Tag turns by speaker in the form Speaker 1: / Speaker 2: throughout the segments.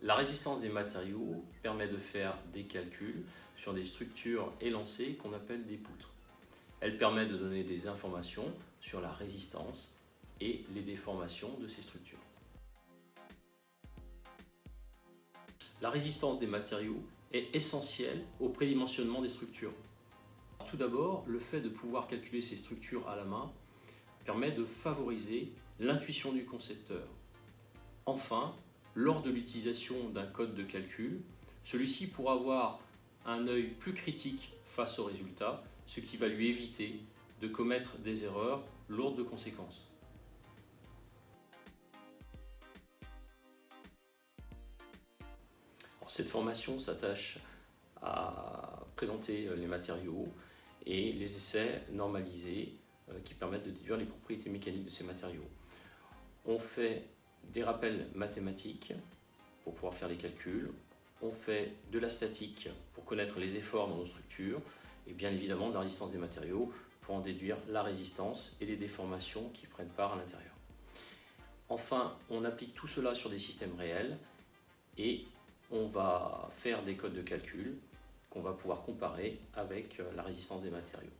Speaker 1: La résistance des matériaux permet de faire des calculs sur des structures élancées qu'on appelle des poutres. Elle permet de donner des informations sur la résistance et les déformations de ces structures. La résistance des matériaux est essentielle au prédimensionnement des structures. Tout d'abord, le fait de pouvoir calculer ces structures à la main permet de favoriser l'intuition du concepteur. Enfin, lors de l'utilisation d'un code de calcul, celui-ci pourra avoir un œil plus critique face aux résultats, ce qui va lui éviter de commettre des erreurs lourdes de conséquences. Alors, cette formation s'attache à présenter les matériaux et les essais normalisés qui permettent de déduire les propriétés mécaniques de ces matériaux. On fait des rappels mathématiques pour pouvoir faire les calculs, on fait de la statique pour connaître les efforts dans nos structures et bien évidemment de la résistance des matériaux pour en déduire la résistance et les déformations qui prennent part à l'intérieur. Enfin, on applique tout cela sur des systèmes réels et on va faire des codes de calcul qu'on va pouvoir comparer avec la résistance des matériaux.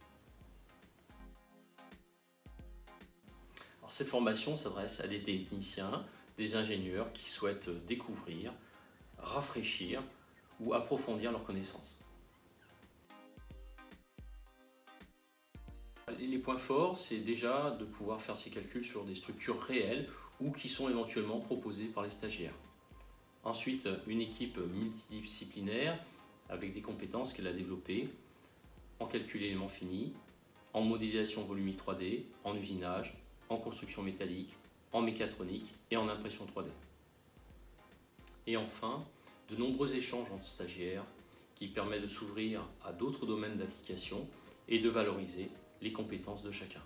Speaker 1: Alors, cette formation s'adresse à des techniciens, des ingénieurs qui souhaitent découvrir, rafraîchir ou approfondir leurs connaissances. Les points forts, c'est déjà de pouvoir faire ces calculs sur des structures réelles ou qui sont éventuellement proposées par les stagiaires. Ensuite, une équipe multidisciplinaire avec des compétences qu'elle a développées en calcul éléments finis, en modélisation volumique 3D, en usinage, en construction métallique, en mécatronique et en impression 3D. Et enfin, de nombreux échanges entre stagiaires qui permettent de s'ouvrir à d'autres domaines d'application et de valoriser les compétences de chacun.